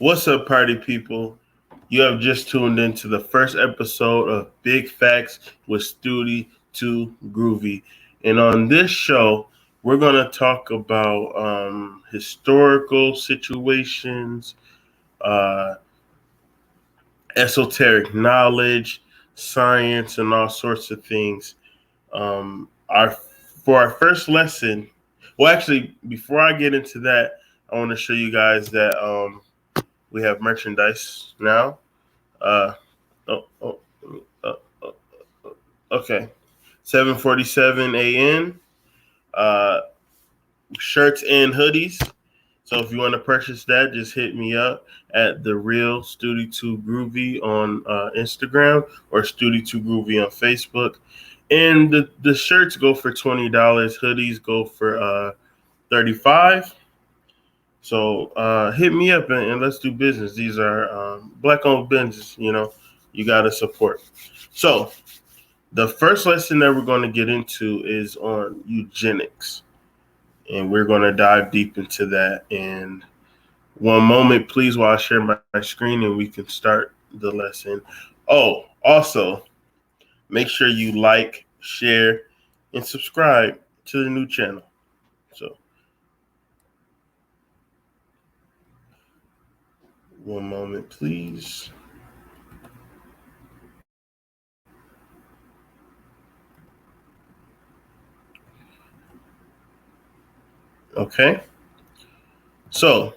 What's up, party people? You have just tuned into the first episode of Big FAXX with STOODY Too Groovey. And on this show, we're going to talk about historical situations, esoteric knowledge, science, and all sorts of things. For our first lesson, well, actually, before I get into that, I want to show you guys that we have merchandise now. Okay. 7:47 a.m. Shirts and hoodies. So if you want to purchase that, just hit me up at the real STOODY Too Groovey on Instagram or STOODY Too Groovey on Facebook. And the shirts go for $20. Hoodies go for $35. So hit me up and let's do business. These are Black-owned businesses, you got to support. So the first lesson that we're going to get into is on eugenics. And we're going to dive deep into that. And one moment, please, while I share my screen and we can start the lesson. Oh, also, make sure you like, share, and subscribe to the new channel. So one moment, please. Okay. So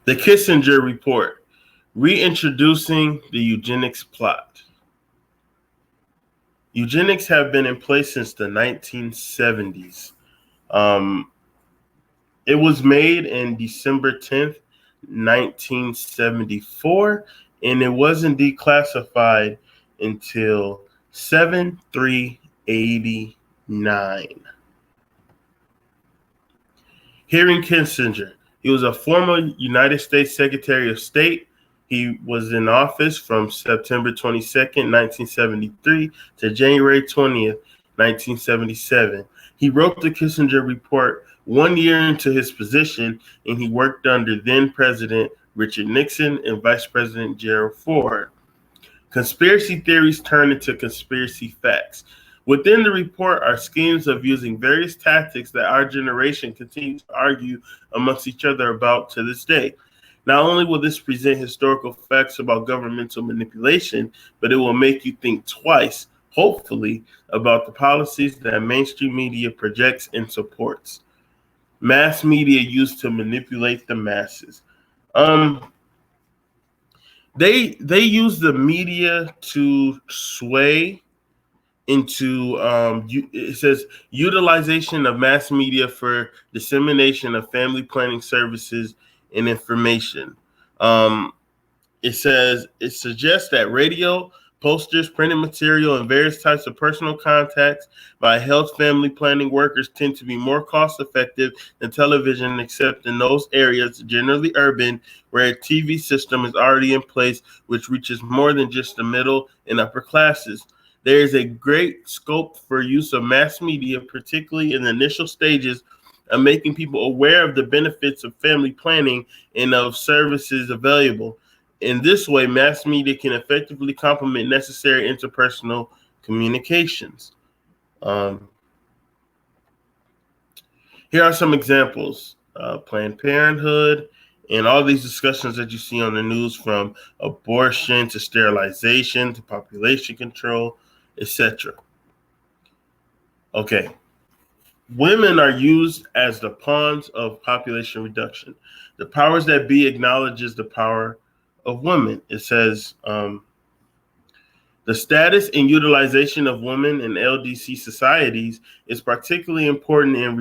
the Kissinger report, reintroducing the eugenics plot. Eugenics have been in place since the 1970s. It was made in December 10th, 1974, and it wasn't declassified until 7/3/89. Hearing Kissinger, he was a former United States Secretary of State. He was in office from September 22nd, 1973 to January 20th, 1977. He wrote the Kissinger report 1 year into his position, and he worked under then President Richard Nixon and Vice President Gerald Ford. Conspiracy theories turned into conspiracy facts. Within the report are schemes of using various tactics that our generation continues to argue amongst each other about to this day. Not only will this present historical facts about governmental manipulation, but it will make you think twice, hopefully, about the policies that mainstream media projects and supports. Mass media used to manipulate the masses. They use the media to sway into it says utilization of mass media for dissemination of family planning services and information. It suggests that radio, posters, printed material, and various types of personal contacts by health family planning workers tend to be more cost effective than television, except in those areas, generally urban, where a TV system is already in place, which reaches more than just the middle and upper classes. There is a great scope for use of mass media, particularly in the initial stages of making people aware of the benefits of family planning and of services available. In this way, mass media can effectively complement necessary interpersonal communications. Here are some examples. Planned Parenthood and all these discussions that you see on the news, from abortion to sterilization to population control, etc. Okay. Women are used as the pawns of population reduction. The powers that be acknowledges the power of women. It says the status and utilization of women in LDC societies is particularly important in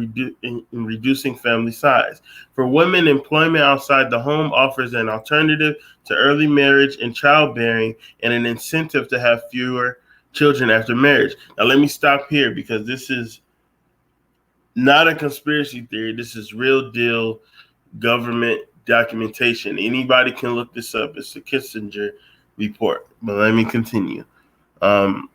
reducing family size. For women, employment outside the home offers an alternative to early marriage and childbearing and an incentive to have fewer children after marriage. Now, let me stop here because this is Not a conspiracy theory. This is real deal government documentation. Anybody can look this up. It's the Kissinger report. But let me continue. Um,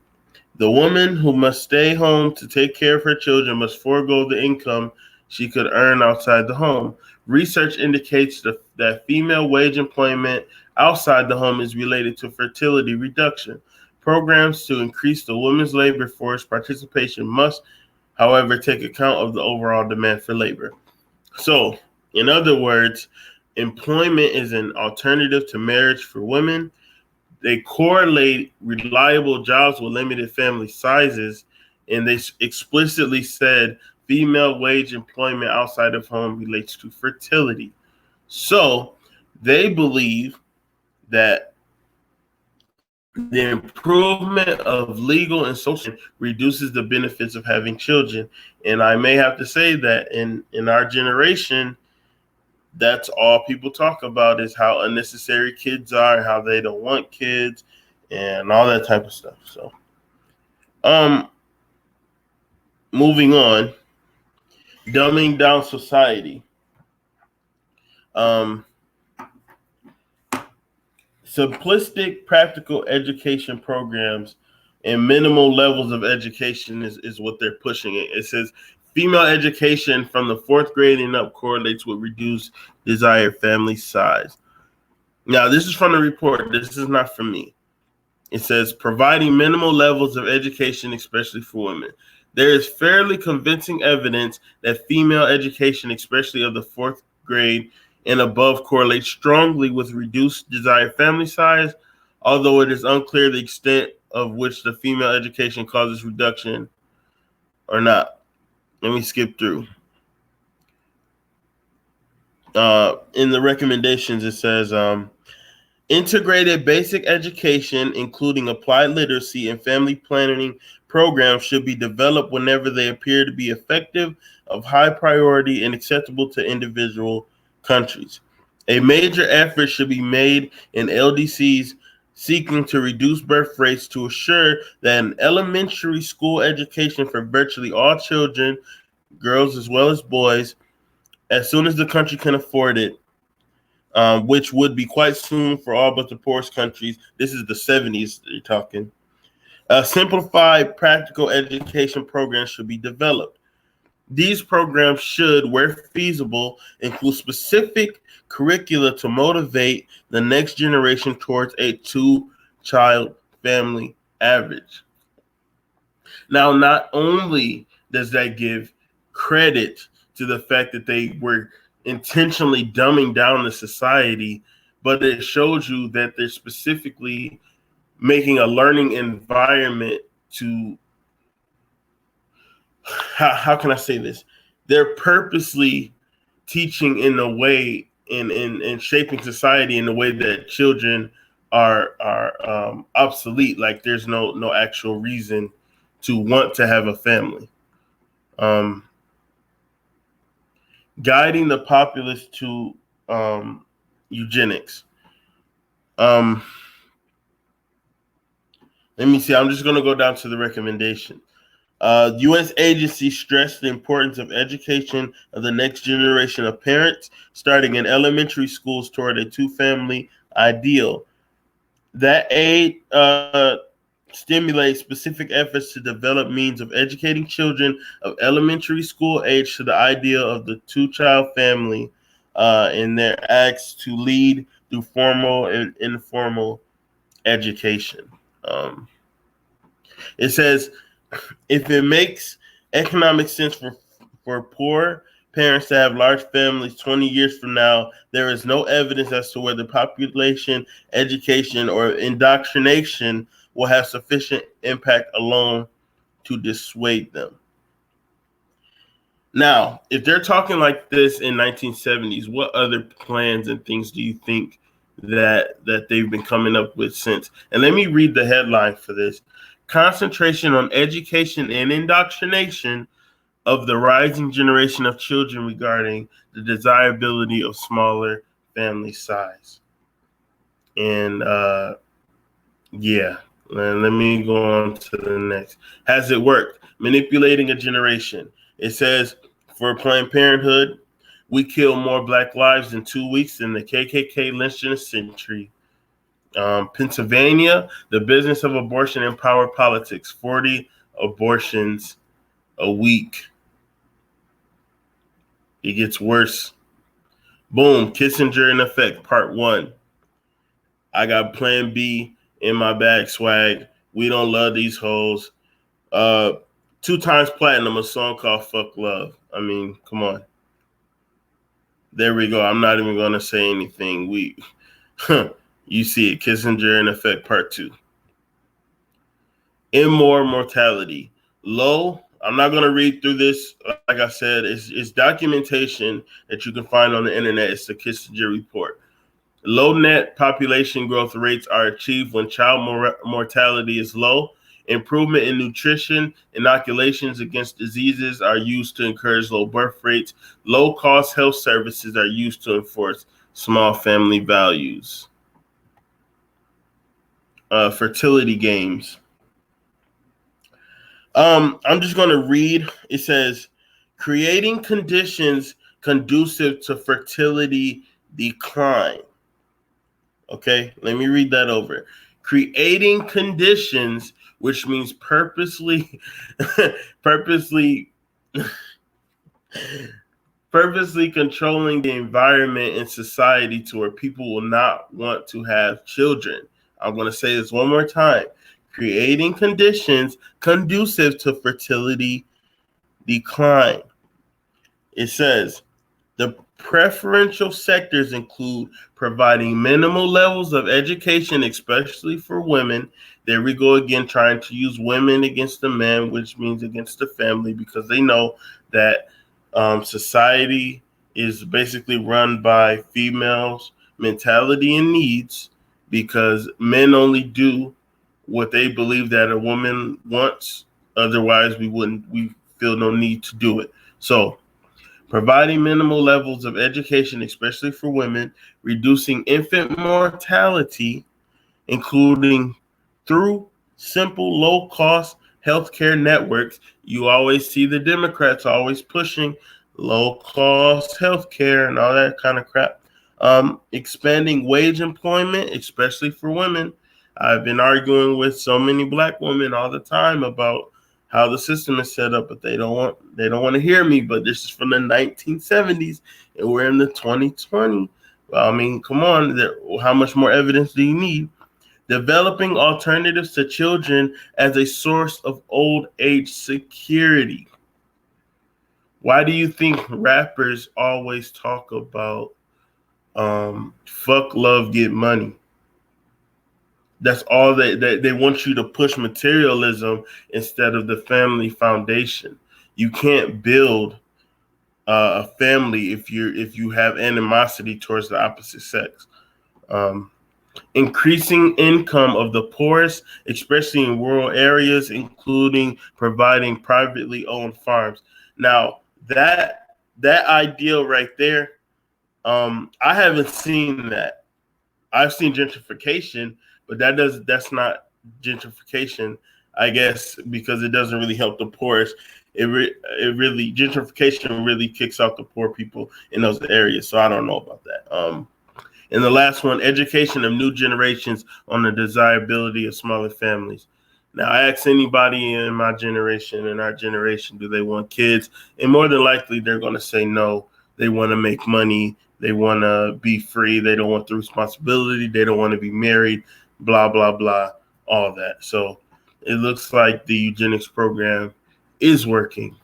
the woman who must stay home to take care of her children must forego the income she could earn outside the home. Research indicates that female wage employment outside the home is related to fertility reduction. Programs to increase the women's labor force participation must, however, take account of the overall demand for labor. So, in other words, employment is an alternative to marriage for women. They correlate reliable jobs with limited family sizes, and they explicitly said female wage employment outside of home relates to fertility. So, they believe that the improvement of legal and social reduces the benefits of having children. And I may have to say that in our generation, that's all people talk about is how unnecessary kids are, how they don't want kids, and all that type of stuff. So, um, moving on, dumbing down society. Um, Simplistic, practical education programs and minimal levels of education is what they're pushing it. It says female education from the fourth grade and up correlates with reduced desired family size. Now, this is from the report. This is not from me. It says providing minimal levels of education, especially for women. There is fairly convincing evidence that female education, especially of the fourth grade and above, correlates strongly with reduced desired family size, although it is unclear the extent of which the female education causes reduction or not. Let me skip through. In the recommendations, it says integrated basic education, including applied literacy and family planning programs, should be developed whenever they appear to be effective, of high priority, and acceptable to individual countries. A major effort should be made in LDCs seeking to reduce birth rates to assure that an elementary school education for virtually all children, girls as well as boys, as soon as the country can afford it, which would be quite soon for all but the poorest countries. This is the 70s they're talking. Simplified practical education programs should be developed. These programs should, where feasible, include specific curricula to motivate the next generation towards a two-child family average. Now, not only does that give credit to the fact that they were intentionally dumbing down the society, but it shows you that they're specifically making a learning environment to, how can I say this? They're purposely teaching in a way in shaping society in a way that children are obsolete. Like there's no actual reason to want to have a family. Guiding the populace to eugenics. Let me see. I'm just going to go down to the recommendation. U.S. agencies stress the importance of education of the next generation of parents, starting in elementary schools toward a two-family ideal. That aid stimulates specific efforts to develop means of educating children of elementary school age to the idea of the two-child family in their acts to lead through formal and informal education. It says, if it makes economic sense for poor parents to have large families 20 years from now, there is no evidence as to whether population, education, or indoctrination will have sufficient impact alone to dissuade them. Now, if they're talking like this in 1970s, what other plans and things do you think that they've been coming up with since? And let me read the headline for this. Concentration on education and indoctrination of the rising generation of children regarding the desirability of smaller family size. And yeah, let me go on to the next. Has it worked? Manipulating a generation. It says For Planned Parenthood, we kill more black lives in 2 weeks than the KKK lynched in a century. Pennsylvania, the business of abortion and power politics, 40 abortions a week. It gets worse. Boom, Kissinger in effect, part 1. I got plan B in my bag, swag. We don't love these hoes. 2 times platinum, a song called Fuck Love. I mean, come on. There we go. I'm not even going to say anything. You see it. Kissinger in effect, part 2. Immoral mortality. Low. I'm not going to read through this. Like I said, it's documentation that you can find on the internet. It's the Kissinger report. Low net population growth rates are achieved when child mortality is low. Improvement in nutrition, inoculations against diseases are used to encourage low birth rates. Low-cost health services are used to enforce small family values. Fertility games. I'm just going to read. It says, creating conditions conducive to fertility decline. Okay, let me read that over. Creating conditions, which means purposely controlling the environment and society to where people will not want to have children. I'm going to say this one more time. Creating conditions conducive to fertility decline. It says, the preferential sectors include providing minimal levels of education, especially for women. There we go again, trying to use women against the men, which means against the family, because they know that society is basically run by females' mentality and needs, because men only do what they believe that a woman wants. Otherwise, we feel no need to do it. So, providing minimal levels of education, especially for women, reducing infant mortality, including through simple, low-cost healthcare networks. You always see the Democrats always pushing low-cost healthcare and all that kind of crap. Expanding wage employment, especially for women. I've been arguing with so many black women all the time about how the system is set up, but they don't want to hear me. But this is from the 1970s, and we're in the 2020. Well, I mean, come on, how much more evidence do you need? Developing alternatives to children as a source of old age security. Why do you think rappers always talk about fuck, love, get money? That's all they want you to push materialism instead of the family foundation. You can't build a family if you have animosity towards the opposite sex. Increasing income of the poorest, especially in rural areas, including providing privately owned farms. Now that ideal right there, I haven't seen that. I've seen gentrification, but that's not gentrification, I guess, because it doesn't really help the poorest. Gentrification really kicks out the poor people in those areas. So I don't know about that. And the last one, education of new generations on the desirability of smaller families. Now, I ask anybody in my generation, in our generation, do they want kids? And more than likely, they're going to say no. They want to make money. They want to be free. They don't want the responsibility. They don't want to be married, blah, blah, blah, all that. So it looks like the eugenics program is working.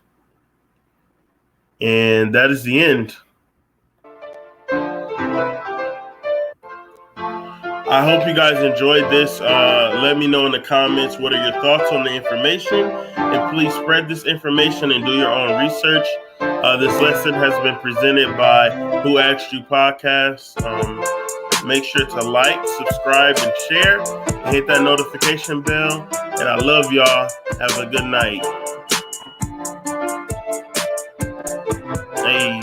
And that is the end. I hope you guys enjoyed this. Let me know in the comments what are your thoughts on the information. And please spread this information and do your own research. This lesson has been presented by Who Asked You Podcast. Make sure to like, subscribe, and share. And hit that notification bell. And I love y'all. Have a good night. Hey.